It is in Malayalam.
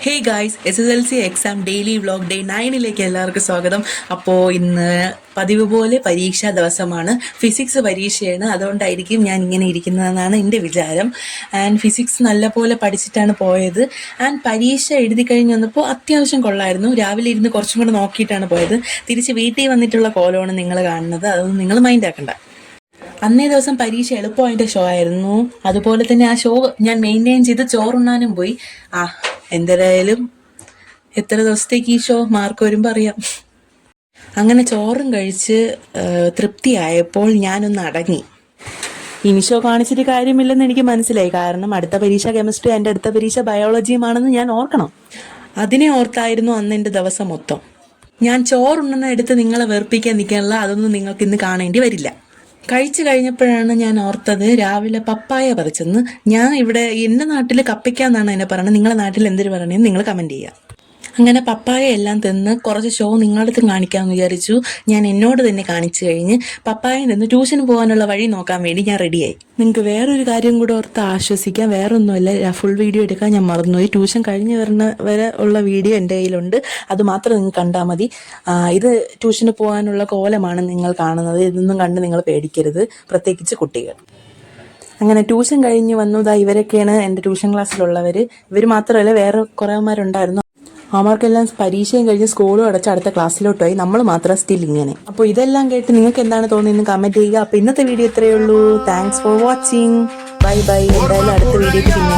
Hey guys, SSLC exam daily vlog day 9 എല്ലാവർക്കും സ്വാഗതം. അപ്പോൾ ഇന്ന് പതിവ് പോലെ പരീക്ഷാ ദിവസമാണ്. ഫിസിക്സ് പരീക്ഷയാണ്. അതുകൊണ്ടായിരിക്കും ഞാൻ ഇങ്ങനെ ഇരിക്കുന്നതെന്നാണ് എൻ്റെ വിചാരം. ആൻഡ് ഫിസിക്സ് നല്ലപോലെ പഠിച്ചിട്ടാണ് പോയത്. ആൻഡ് പരീക്ഷ എഴുതി കഴിഞ്ഞ് വന്നപ്പോൾ അത്യാവശ്യം കൊള്ളായിരുന്നു. രാവിലെ ഇരുന്ന് കുറച്ചും കൂടെ നോക്കിയിട്ടാണ് പോയത്. തിരിച്ച് വീട്ടിൽ വന്നിട്ടുള്ള കോലമാണ് നിങ്ങൾ കാണുന്നത്. അതൊന്നും നിങ്ങൾ മൈൻഡ് ആക്കണ്ട. അന്നേ ദിവസം പരീക്ഷ എളുപ്പമായിട്ട് ഷോ ആയിരുന്നു. അതുപോലെ തന്നെ ആ ഷോ ഞാൻ മെയിൻറ്റെയിൻ ചെയ്ത് ചോറുണ്ണാനും പോയി. എന്തായാലും എത്ര ദിവസത്തേക്ക് ഈ ഷോ മാർക്ക് വരുമ്പോൾ അറിയാം. അങ്ങനെ ചോറും കഴിച്ച് തൃപ്തിയായപ്പോൾ ഞാനൊന്ന് അടങ്ങി. ഇനി ഷോ കാണിച്ചിട്ട് കാര്യമില്ലെന്ന് എനിക്ക് മനസ്സിലായി. കാരണം അടുത്ത പരീക്ഷ കെമിസ്ട്രി, എൻ്റെ അടുത്ത പരീക്ഷ ബയോളജിയുമാണെന്ന് ഞാൻ ഓർക്കണം. അതിനെ ഓർത്തായിരുന്നു അന്ന് എൻ്റെ ദിവസം മൊത്തം. ഞാൻ ചോറുണ്ണുന്ന എടുത്ത് നിങ്ങളെ വെറുപ്പിക്കാൻ നിൽക്കാനുള്ള അതൊന്നും നിങ്ങൾക്ക് ഇന്ന് കാണേണ്ടി വരില്ല. കഴിച്ചു കഴിഞ്ഞപ്പോഴാണ് ഞാൻ ഓർത്തത് രാവിലെ പപ്പായ പറിച്ചെന്ന്. ഞാൻ ഇവിടെ എൻ്റെ നാട്ടിൽ കപ്പയ്ക്കാന്നാണ് എന്നെ പറയുന്നത്. നിങ്ങളുടെ നാട്ടിൽ എന്തൊരു പറയണേന്ന് നിങ്ങൾ കമൻറ്റ് ചെയ്യുക. അങ്ങനെ പപ്പായ എല്ലാം തിന്ന് കുറച്ച് ഷോ നിങ്ങളുടെ അടുത്ത് കാണിക്കാമെന്ന് വിചാരിച്ചു. ഞാൻ എന്നോട് തന്നെ കാണിച്ചു കഴിഞ്ഞ് പപ്പായ നിന്ന് ട്യൂഷന് പോകാനുള്ള വഴി നോക്കാൻ വേണ്ടി ഞാൻ റെഡിയായി. നിങ്ങൾക്ക് വേറൊരു കാര്യം കൂടെ ഓർത്ത് ആശ്വസിക്കാം. വേറൊന്നുമല്ല, ഫുൾ വീഡിയോ എടുക്കാൻ ഞാൻ മറന്നുപോയി. ട്യൂഷൻ കഴിഞ്ഞ് വരെ ഉള്ള വീഡിയോ എൻ്റെ കയ്യിലുണ്ട്. അത് മാത്രം നിങ്ങൾ കണ്ടാൽ മതി. ഇത് ട്യൂഷന് പോകാനുള്ള കോലമാണ് നിങ്ങൾ കാണുന്നത്. ഇതൊന്നും കണ്ട് നിങ്ങൾ പേടിക്കരുത്, പ്രത്യേകിച്ച് കുട്ടികൾ. അങ്ങനെ ട്യൂഷൻ കഴിഞ്ഞ് വന്നതാ ഇവരൊക്കെയാണ് എൻ്റെ ട്യൂഷൻ ക്ലാസ്സിലുള്ളവർ. ഇവർ മാത്രമല്ല, വേറെ കുറേമാരുണ്ടായിരുന്നു. അവന്മാർക്കെല്ലാം പരീക്ഷയും കഴിഞ്ഞ് സ്കൂളും അടച്ച് അടുത്ത ക്ലാസ്സിലോട്ട് പോയി. നമ്മൾ മാത്രം സ്റ്റിൽ ഇങ്ങനെ. അപ്പോൾ ഇതെല്ലാം കേട്ട് നിങ്ങൾക്ക് എന്താണ് തോന്നിയെന്ന് കമൻറ്റ് ചെയ്യുക. അപ്പോൾ ഇന്നത്തെ വീഡിയോ ഇത്രയേ ഉള്ളൂ. Thanks for watching. Bye bye. എന്തായാലും അടുത്ത വീഡിയോയ്ക്ക് പിന്നെ